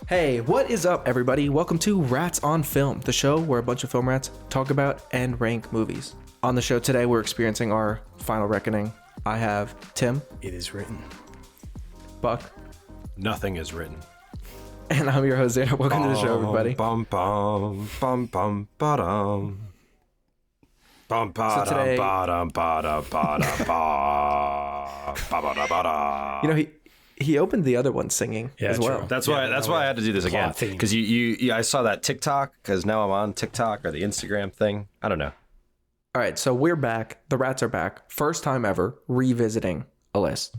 Hey, what is up, everybody? Welcome to Rats on Film, the show where a bunch of film rats talk about and rank movies. On the show today, we're experiencing our final reckoning. I have Tim. It is written. Buck. Nothing is written. And I'm your host, Xander. Welcome to the show, everybody. Bum, bum, bum, bum, ba-dum. Bum, ba-dum, So today- ba-dum, ba-dum, ba-dum, ba, ba-ba-da, ba-da. You know, he opened the other one singing as well. True. That's why I had to do this again, theme. because I saw that TikTok, because now I'm on TikTok or the Instagram thing. I don't know. All right, so we're back. The rats are back. First time ever revisiting a list.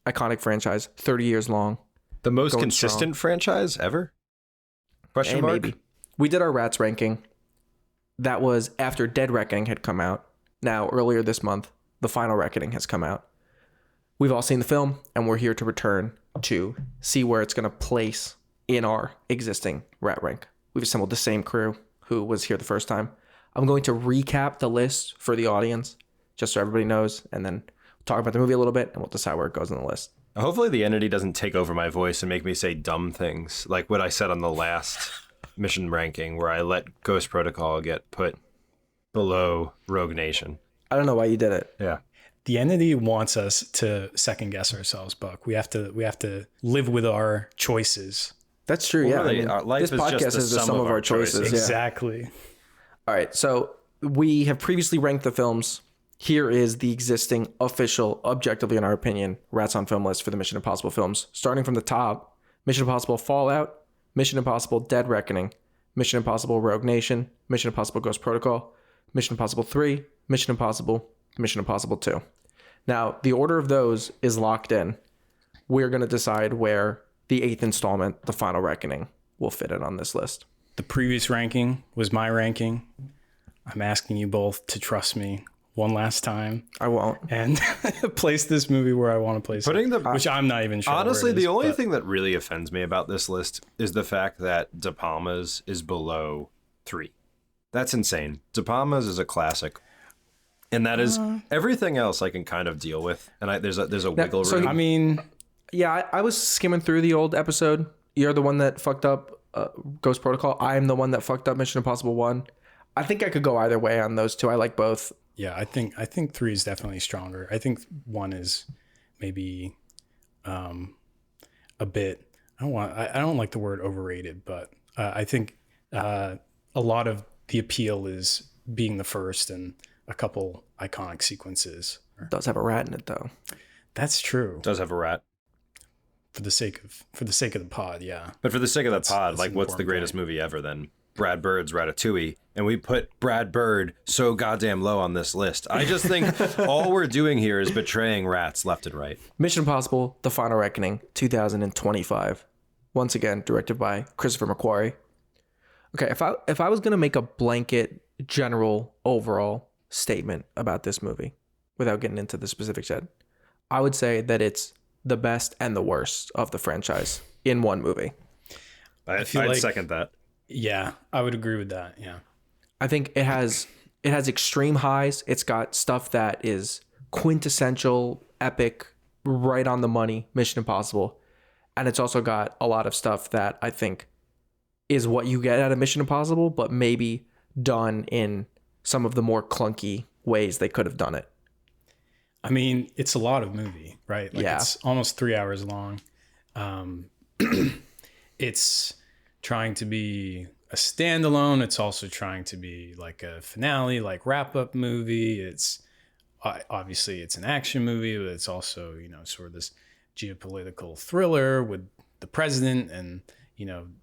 Iconic franchise, 30 years long. The most Going consistent franchise ever? Question mark? Maybe. We did our rats ranking. That was after Dead Reckoning had come out. Now, earlier this month, the final reckoning has come out. We've all seen the film, and we're here to return to see where it's going to place in our existing rat rank. We've assembled the same crew who was here the first time. I'm going to recap the list for the audience, just so everybody knows, and then talk about the movie a little bit, and we'll decide where it goes on the list. Hopefully the entity doesn't take over my voice and make me say dumb things, like what I said on the last mission ranking, where I let Ghost Protocol get put below Rogue Nation. I don't know why you did it. Yeah. The entity wants us to second guess ourselves, Buck. We have to live with our choices. That's true, yeah. really, I mean, our life this is just podcast the is the sum sum of our choices. Yeah. Exactly. All right, so we have previously ranked the films. Here is the existing official, objectively in our opinion, Rats on Film list for the Mission Impossible films. Starting from the top, Mission Impossible Fallout, Mission Impossible Dead Reckoning, Mission Impossible Rogue Nation, Mission Impossible Ghost Protocol, Mission Impossible 3, Mission Impossible 2. Now, the order of those is locked in. We're going to decide where the 8th installment, the final reckoning, will fit in on this list. The previous ranking was my ranking. I'm asking you both to trust me one last time I won't. and place this movie where I want to place it, which I'm not even sure. Honestly, where it is, the only but thing that really offends me about this list is the fact that De Palma's is below 3. That's insane. De Palma's is a classic. And that is everything else I can kind of deal with. And there's a wiggle so room. I mean, Yeah, I was skimming through the old episode. You're the one that fucked up Ghost Protocol. I am the one that fucked up Mission Impossible 1. I think I could go either way on those two. I like both. yeah, I think 3 is definitely stronger. I think 1 is maybe a bit. I don't like the word overrated, but I think a lot of the appeal is being the first and a couple iconic sequences. It does have a rat in it though. That's true. Does have a rat. For the sake of the pod, yeah. But for the sake of the pod, that's like, an what's the important greatest movie ever then? Brad Bird's Ratatouille. And we put Brad Bird so goddamn low on this list. I just think all we're doing here is betraying rats left and right. Mission Impossible: The Final Reckoning, 2025. Once again, directed by Christopher McQuarrie. Okay, if I was gonna make a blanket, general, overall statement about this movie, without getting into the specifics yet, I would say that it's the best and the worst of the franchise in one movie. I'd like- second that. Yeah, I would agree with that. Yeah. I think it has extreme highs. It's got stuff that is quintessential, epic, right on the money, Mission Impossible. And it's also got a lot of stuff that I think is what you get out of Mission Impossible, but maybe done in some of the more clunky ways they could have done it. I mean, it's a lot of movie, right? Like Yeah. It's almost 3 hours long. It's trying to be a standalone. It's also trying to be like a finale, like wrap-up movie. It's obviously it's an action movie, but it's also, sort of this geopolitical thriller with the president and,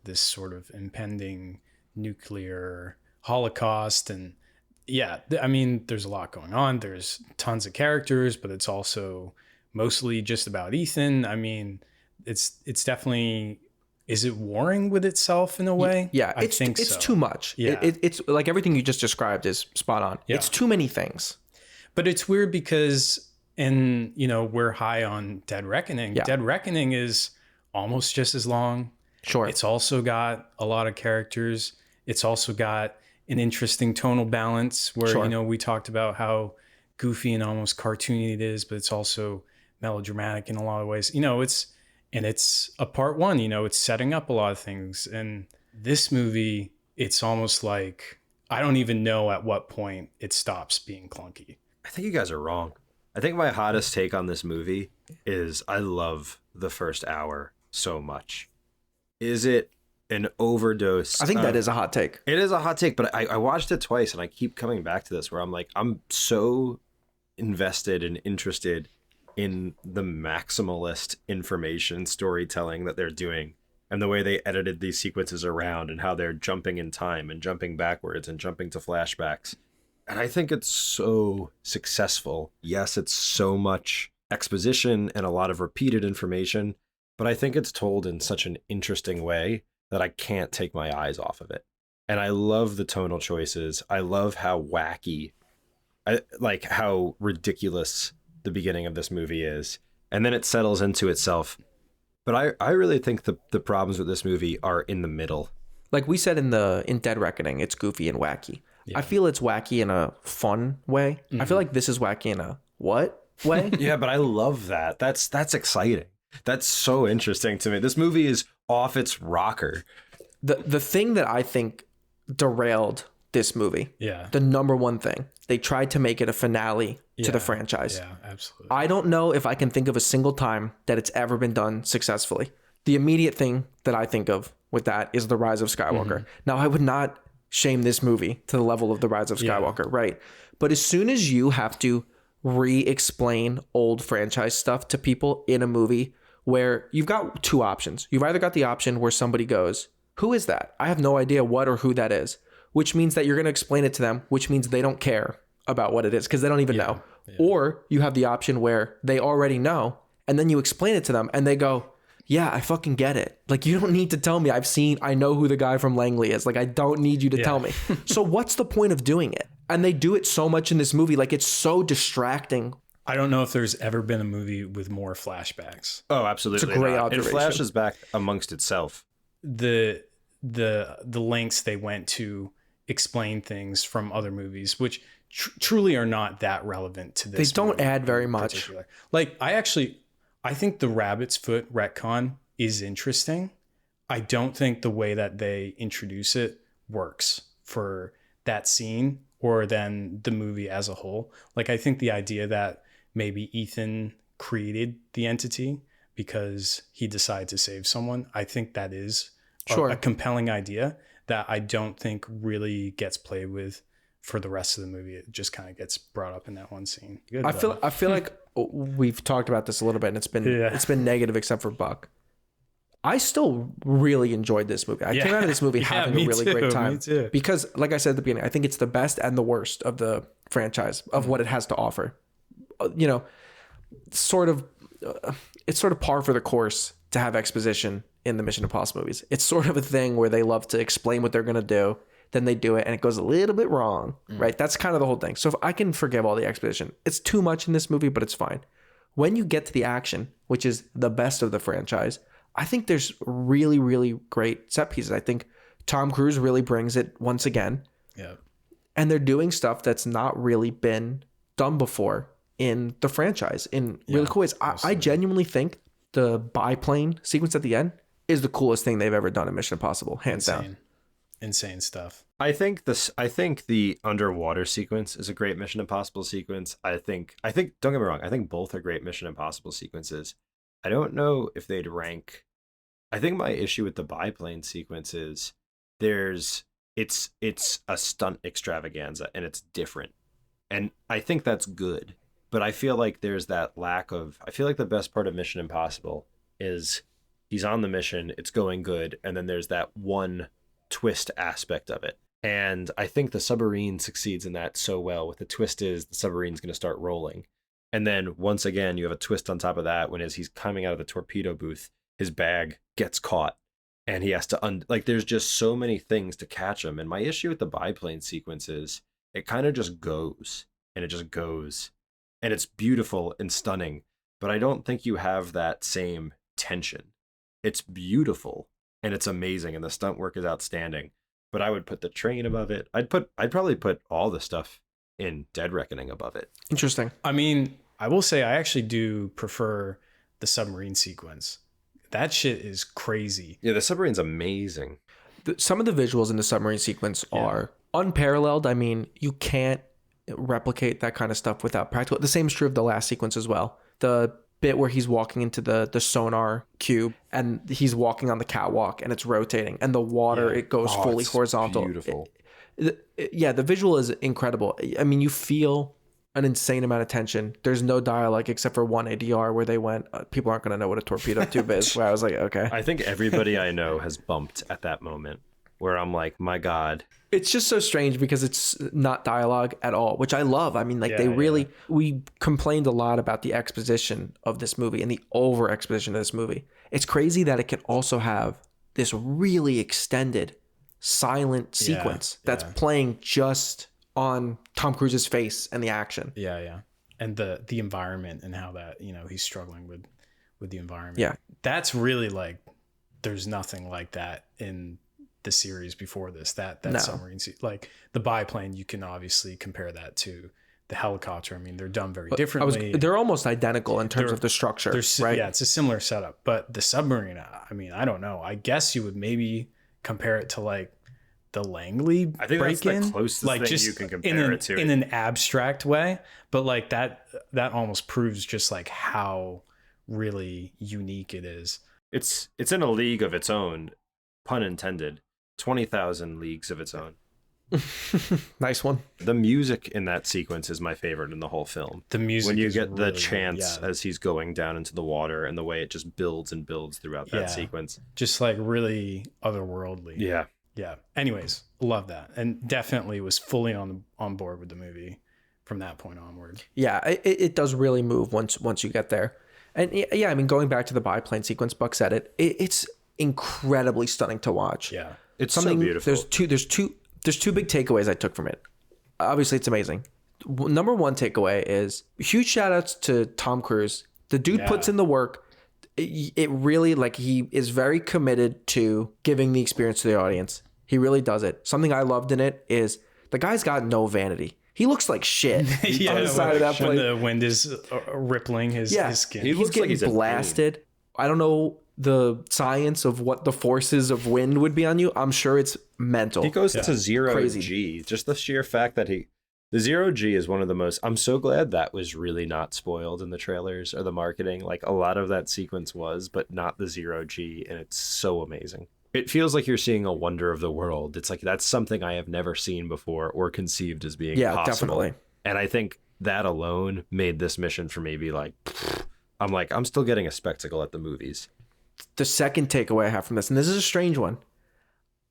this sort of impending nuclear holocaust. And yeah, I mean, there's a lot going on. There's tons of characters, but it's also mostly just about Ethan. I mean, it's definitely, is it warring with itself in a way? Yeah, I think it's so. too much. Yeah. It's like everything you just described is spot on. Yeah. It's too many things. But it's weird because, and we're high on Dead Reckoning. Yeah. Dead Reckoning is almost just as long. Sure. It's also got a lot of characters. It's also got an interesting tonal balance where, Sure. We talked about how goofy and almost cartoony it is, but it's also melodramatic in a lot of ways. And it's a part one, you know, it's setting up a lot of things. And this movie, it's almost like I don't even know at what point it stops being clunky. I think you guys are wrong. I think my hottest take on this movie is I love the first hour so much. Is it an overdose? I think that is a hot take. It is a hot take, but I watched it twice and I keep coming back to this where I'm like, I'm so invested and interested in the maximalist information storytelling that they're doing and the way they edited these sequences around and how they're jumping in time and jumping backwards and jumping to flashbacks. And I think it's so successful. Yes, it's so much exposition and a lot of repeated information, but I think it's told in such an interesting way that I can't take my eyes off of it. And I love the tonal choices. I love how wacky, like how ridiculous the beginning of this movie is. And then it settles into itself. But I really think the problems with this movie are in the middle. Like we said in Dead Reckoning, it's goofy and wacky. Yeah. I feel it's wacky in a fun way. I feel like this is wacky in a what way? Yeah, but I love that. That's exciting. That's so interesting to me. This movie is off its rocker. The thing that I think derailed this movie, Yeah. the number one thing, they tried to make it a finale to the franchise. Yeah, absolutely. I don't know if I can think of a single time that it's ever been done successfully. The immediate thing that I think of with that is The Rise of Skywalker. Now, I would not shame this movie to the level of The Rise of Skywalker, right? But as soon as you have to re-explain old franchise stuff to people in a movie where you've got two options. You've either got the option where somebody goes, who is that? I have no idea what or who that is, which means that you're going to explain it to them, which means they don't care about what it is because they don't even know. Yeah. Or you have the option where they already know and then you explain it to them and they go, yeah, I fucking get it. Like, you don't need to tell me. I know who the guy from Langley is. Like, I don't need you to tell me. So what's the point of doing it? And they do it so much in this movie. Like, it's so distracting. I don't know if there's ever been a movie with more flashbacks. Oh, absolutely. It's a great not. observation. It flashes back amongst itself. The lengths they went to explain things from other movies, which truly are not that relevant to this. They don't movie add very in much. particular. Like, I think the rabbit's foot retcon is interesting. I don't think the way that they introduce it works for that scene or then the movie as a whole. Like, I think the idea that maybe Ethan created the entity because he decided to save someone, I think that is a compelling idea that I don't think really gets played with for the rest of the movie. It just kind of gets brought up in that one scene. Good, I feel like we've talked about this a little bit and it's been negative except for Buck. I still really enjoyed this movie. I came out of this movie having a really great time. Me too. Because, like I said at the beginning, I think it's the best and the worst of the franchise of what it has to offer. You know, it's sort of par for the course to have exposition in the Mission Impossible movies. It's sort of a thing where they love to explain what they're going to do, then they do it and it goes a little bit wrong, right? That's kind of the whole thing. So if I can forgive all the exposition, it's too much in this movie, but it's fine. When you get to the action, which is the best of the franchise, I think there's really, really great set pieces. I think Tom Cruise really brings it once again. Yeah. And they're doing stuff that's not really been done before in the franchise in really cool ways. I genuinely think the biplane sequence at the end is the coolest thing they've ever done in Mission Impossible, hands down. Insane stuff. I think the underwater sequence is a great Mission Impossible sequence. I think don't get me wrong, I think both are great Mission Impossible sequences. I don't know if they'd rank. I think my issue with the biplane sequence is it's a stunt extravaganza and it's different. And I think that's good. But I feel like there's that I feel like the best part of Mission Impossible is he's on the mission, it's going good, and then there's that one twist aspect of it. And I think the submarine succeeds in that so well. With the twist is the submarine's going to start rolling. And then once again, you have a twist on top of that when as he's coming out of the torpedo booth, his bag gets caught and he has to there's just so many things to catch him. And my issue with the biplane sequence is it kind of just goes and it just goes and it's beautiful and stunning, but I don't think you have that same tension. It's beautiful and it's amazing and the stunt work is outstanding, but I would put the train above it. I'd probably put all the stuff in Dead Reckoning above it. Interesting. I mean, I will say I actually do prefer the submarine sequence. That shit is crazy. Yeah, the submarine's amazing. Some of the visuals in the submarine sequence are unparalleled. I mean, you can't replicate that kind of stuff without practical. The same is true of the last sequence as well. The bit where he's walking into the sonar cube and he's walking on the catwalk and it's rotating and the water, it goes fully horizontal. Beautiful. The visual is incredible. I mean, you feel an insane amount of tension. There's no dialogue except for one ADR where they went, people aren't going to know what a torpedo tube is. Where I was like, okay. I think everybody I know has bumped at that moment where I'm like, my God. It's just so strange because it's not dialogue at all, which I love. I mean, like we complained a lot about the exposition of this movie and the over exposition of this movie. It's crazy that it can also have this really extended silent sequence that's playing just on Tom Cruise's face and the action. Yeah. And the environment and how that, he's struggling with the environment. Yeah. That's really like, there's nothing like that in the series before this, that submarine like the biplane, you can obviously compare that to the helicopter. I mean, they're done very differently. They're almost identical in terms of the structure, right? Yeah, it's a similar setup. But the submarine, I mean, I don't know. I guess you would maybe compare it to like the Langley I think break-in, that's the closest like thing just you can compare it to. In an abstract way. But like that almost proves just like how really unique it is. It's in a league of its own, pun intended. 20,000 leagues of its own. Nice one. The music in that sequence is my favorite in the whole film. The music when you is get the really chants as he's going down into the water and the way it just builds and builds throughout that sequence. Just like really otherworldly. Yeah. Anyways, love that. And definitely was fully on board with the movie from that point onward. Yeah, it does really move once you get there. And yeah, I mean, going back to the biplane sequence, Buck said it's incredibly stunning to watch. Yeah. It's something so beautiful. There's two big takeaways I took from it. Obviously, it's amazing. Number one takeaway is huge shout outs to Tom Cruise. The dude puts in the work. It really, like, he is very committed to giving the experience to the audience. He really does it. Something I loved in it is the guy's got no vanity. He looks like shit on the side of that plane. When the wind is rippling his skin. He's getting blasted. I don't know the science of what the forces of wind would be on you. I'm sure it's mental. He goes to zero Crazy. G. Just the sheer fact that the zero G is one of the most. I'm so glad that was really not spoiled in the trailers or the marketing. Like a lot of that sequence was, but not the zero G, and it's so amazing. It feels like you're seeing a wonder of the world. It's like that's something I have never seen before or conceived as being possible. Definitely. And I think that alone made this mission for me be like, I'm still getting a spectacle at the movies. The second takeaway I have from this, and this is a strange one,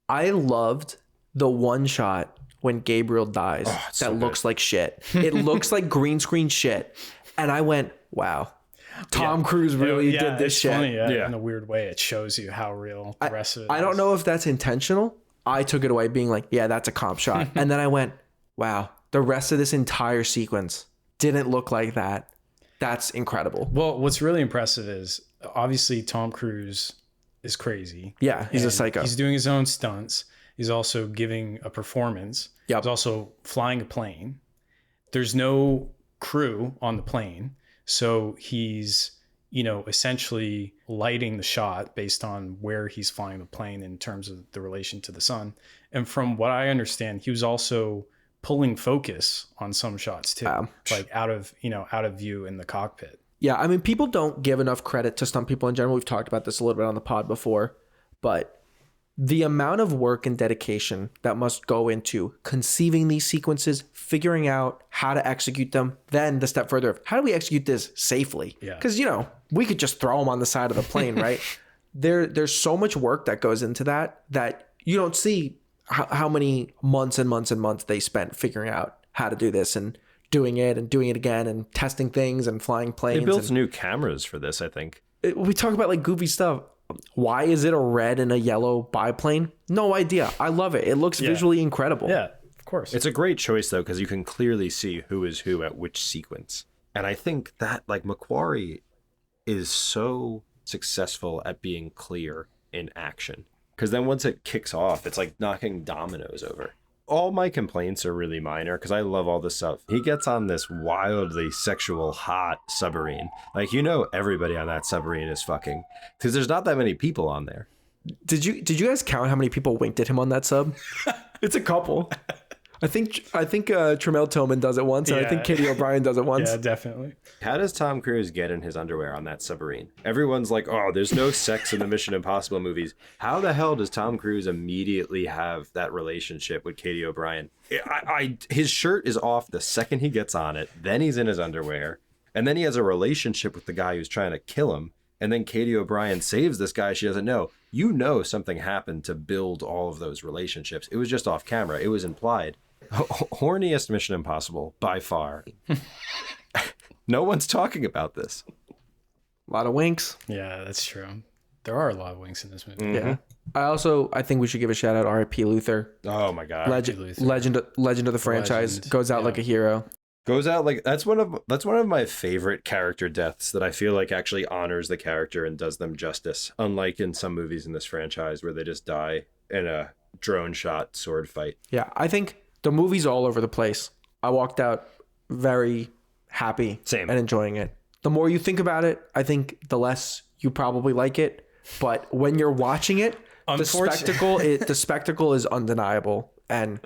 I loved the one shot when Gabriel dies that looks like shit. It looks like green screen shit. And I went, wow, Tom Cruise really did this shit. Funny, in a weird way, it shows you how real the rest of it is. I don't know if that's intentional. I took it away being like, yeah, that's a comp shot. And then I went, wow, the rest of this entire sequence didn't look like that. That's incredible. Well, what's really impressive is obviously Tom Cruise is crazy. Yeah, he's a psycho. He's doing his own stunts. He's also giving a performance. Yep. He's also flying a plane. There's no crew on the plane. So he's, essentially lighting the shot based on where he's flying the plane in terms of the relation to the sun. And from what I understand, he was also pulling focus on some shots too, like out of view in the cockpit. Yeah, I mean, people don't give enough credit to stunt people in general. We've talked about this a little bit on the pod before, but the amount of work and dedication that must go into conceiving these sequences, figuring out how to execute them, then the step further of how do we execute this safely? Yeah. Because, we could just throw them on the side of the plane, right? There's so much work that goes into that you don't see how many months and months and months they spent figuring out how to do this and doing it again and testing things and flying planes. They built new cameras for this, I think. We talk about like goofy stuff. Why is it a red and a yellow biplane? No idea. I love it. It looks visually incredible. Yeah, of course. It's a great choice, though, because you can clearly see who is who at which sequence. And I think that, like, Macquarie is so successful at being clear in action. Because then once it kicks off, it's like knocking dominoes over. all my complaints are really minor because I love all this stuff. He gets on this wildly sexual, hot submarine. Like, everybody on that submarine is fucking, because there's not that many people on there. Did you guys count how many people winked at him on that sub? It's a couple. I think Tremel Tillman does it once, and I think Katie O'Brien does it once. Yeah, definitely. How does Tom Cruise get in his underwear on that submarine? Everyone's like, oh, there's no sex in the Mission Impossible movies. How the hell does Tom Cruise immediately have that relationship with Katie O'Brien? His shirt is off the second he gets on it. Then he's in his underwear. And then he has a relationship with the guy who's trying to kill him. And then Katie O'Brien saves this guy she doesn't know. Something happened to build all of those relationships. It was just off camera. It was implied. Horniest Mission Impossible by far. No one's talking about this. A lot of winks. Yeah, that's true. There are a lot of winks in this movie. Yeah. I think we should give a shout out R.I.P. Luther. Oh my god. Legend of the franchise. Legend. Goes out like a hero. Goes out like that's one of my favorite character deaths that I feel like actually honors the character and does them justice. Unlike in some movies in this franchise where they just die in a drone shot sword fight. Yeah, I think the movie's all over the place. I walked out very happy and enjoying it. The more you think about it, I think the less you probably like it. But when you're watching it, the spectacle is undeniable. And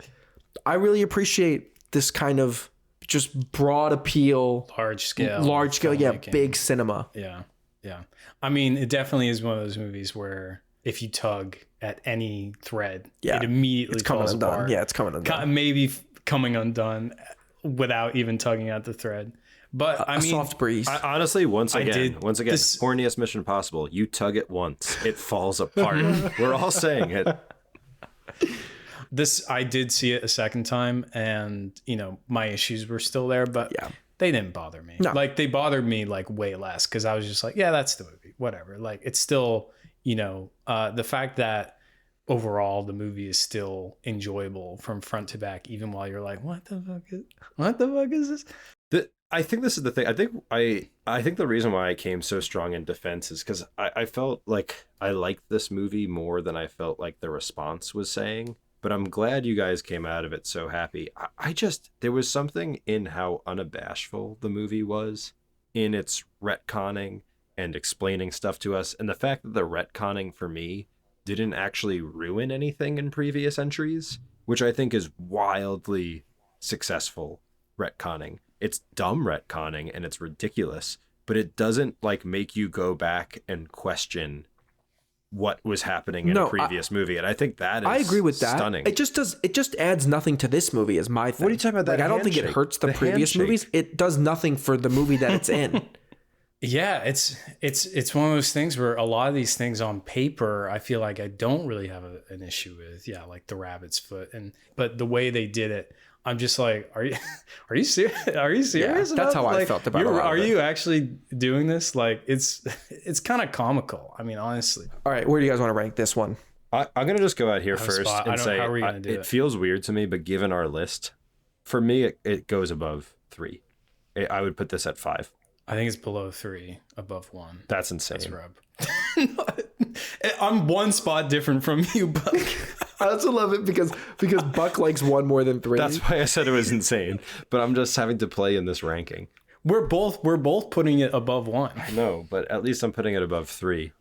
I really appreciate this kind of just broad appeal, large scale, yeah, big cinema. Yeah. I mean, it definitely is one of those movies where if you tug at any thread, it immediately falls apart. Yeah, it's coming undone. Maybe coming undone without even tugging at the thread. But I mean, soft breeze. Honestly, once again, horniest Mission Impossible. You tug it once, it falls apart. We're all saying it. I did see it a second time, and my issues were still there, but they didn't bother me. No. Like they bothered me like way less because I was just like, yeah, that's the movie, whatever. Like it's still, the fact that overall the movie is still enjoyable from front to back, even while you're like, what the fuck is this? I think this is the thing. I think the reason why I came so strong in defense is because I felt like I liked this movie more than I felt like the response was saying. But I'm glad you guys came out of it so happy. There was something in how unabashful the movie was in its retconning and explaining stuff to us. And the fact that the retconning for me didn't actually ruin anything in previous entries, which I think is wildly successful retconning. It's dumb retconning and it's ridiculous, but it doesn't make you go back and question what was happening in a previous movie. And I think that is I agree with that. Stunning. It just adds nothing to this movie is my thing. What are you talking about? I don't think it hurts the previous movies. It does nothing for the movie that it's in. Yeah, it's one of those things where a lot of these things on paper, I feel like I don't really have an issue with. Yeah, like the rabbit's foot, but the way they did it, I'm just like, are you serious? Are you serious? Yeah, that's how I felt about it. Are you actually doing this? Like, it's kind of comical. I mean, honestly. All right, where do you guys want to rank this one? I'm gonna just go out here first and say how are we gonna do it feels weird to me, but given our list, for me it goes above 3. I would put this at 5. I think it's below 3, above 1. That's insane. That's Rob. I'm one spot different from you, Buck. I also love it because Buck likes 1 more than 3. That's why I said it was insane. But I'm just having to play in this ranking. We're both putting it above 1. I know, but at least I'm putting it above 3.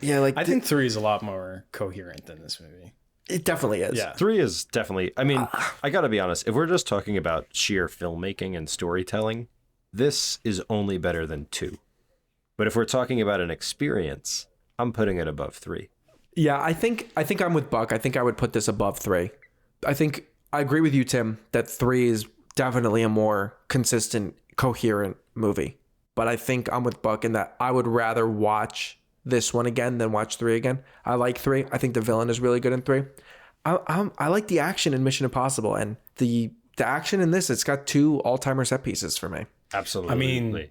Yeah, I think 3 is a lot more coherent than this movie. It definitely is. Yeah. 3 is definitely. I mean, I got to be honest. If we're just talking about sheer filmmaking and storytelling, this is only better than 2. But if we're talking about an experience, I'm putting it above 3. Yeah, I think I'm with Buck. I think I would put this above 3. I think I agree with you, Tim, that 3 is definitely a more consistent, coherent movie. But I think I'm with Buck in that I would rather watch this one again than watch 3 again. I like 3. I think the villain is really good in 3. I like the action in Mission Impossible, and the action in this, it's got 2 all-timer set pieces for me. Absolutely. I mean,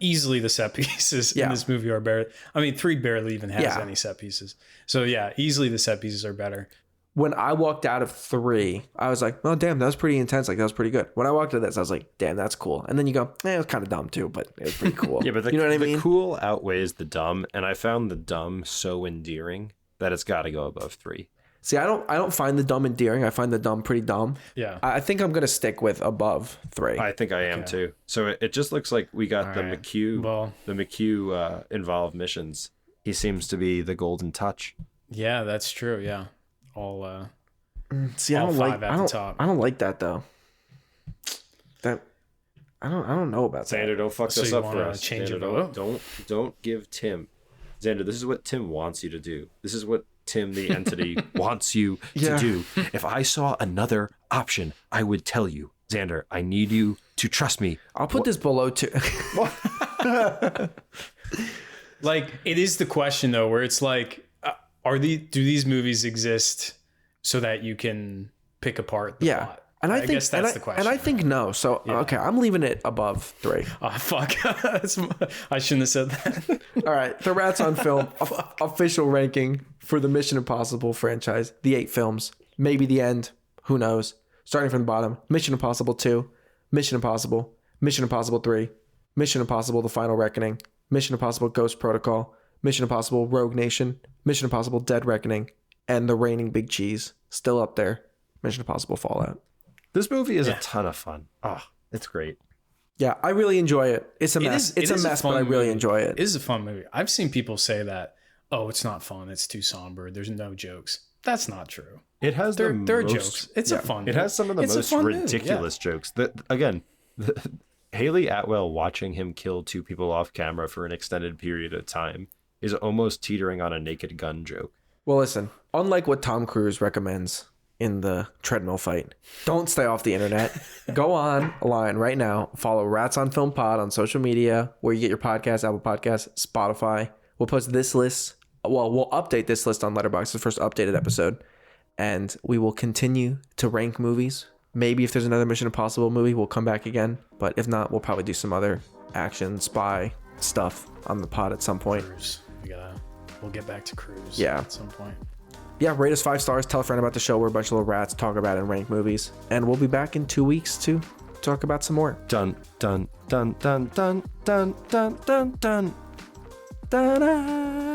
easily the set pieces in this movie are better. I mean, 3 barely even has any set pieces. So yeah, easily the set pieces are better. When I walked out of 3, I was like, oh, damn, that was pretty intense. Like, that was pretty good. When I walked out of this, I was like, damn, that's cool. And then you go, it was kind of dumb too, but it was pretty cool. Yeah, but you know what I mean? The cool outweighs the dumb. And I found the dumb so endearing that it's got to go above 3. See, I don't find the dumb endearing. I find the dumb pretty dumb. Yeah. I think I'm gonna stick with above 3. I think I am too. So it just looks like we got the right. McHugh, Well- the McHugh involved missions. He seems to be the golden touch. Yeah, that's true. Yeah. All See, I all don't five like. at the top. I don't like that though. That I don't know about that. Xander, don't fuck So this you up for wanna us. change Xander, it up? don't give Tim. Xander, this is what Tim wants you to do. This is what Tim, the entity, wants you Yeah. to do. If I saw another option, I would tell you. Xander, I need you to trust me. I'll put this below 2. Like, it is the question though, where it's like, do these movies exist so that you can pick apart the Yeah. plot? And I think guess that's the question. And I think no. So okay, I'm leaving it above 3. Oh, fuck. I shouldn't have said that. All right, the Rats on Film official ranking for the Mission Impossible franchise, the 8 films, maybe the end, who knows. Starting from the bottom, Mission Impossible 2, Mission Impossible 3, Mission Impossible: The Final Reckoning, Mission Impossible: Ghost Protocol, Mission Impossible: Rogue Nation, Mission Impossible: Dead Reckoning, and the reigning big cheese, still up there, Mission Impossible: Fallout. This movie is a ton of fun. Oh, it's great. Yeah, I really enjoy it. It's a mess. It's a mess, but I really movie. enjoy it. It is a fun movie. I've seen people say that, oh, it's not fun. It's too somber. There's no jokes. That's not true. It has There are most, jokes. It's a fun It movie. has some of the It's a most fun movie, ridiculous jokes. Haley Atwell watching him kill 2 people off camera for an extended period of time is almost teetering on a Naked Gun joke. Well, listen, unlike what Tom Cruise recommends in the treadmill fight, don't stay off the internet. Go online right now. Follow Rats on Film Pod on social media, where you get your podcast, Apple Podcasts, Spotify. We'll post this list. Well, we'll update this list on Letterboxd, the first updated episode. And we will continue to rank movies. Maybe if there's another Mission Impossible movie, we'll come back again. But if not, we'll probably do some other action, spy stuff on the pod at some point. Cruise. We'll get back to Cruise Yeah. at some point. Yeah, rate us 5 stars. Tell a friend about the show. We're a bunch of little rats, talk about and rank movies. And we'll be back in 2 weeks to talk about some more. Dun dun dun dun dun dun dun dun dun. Da-da.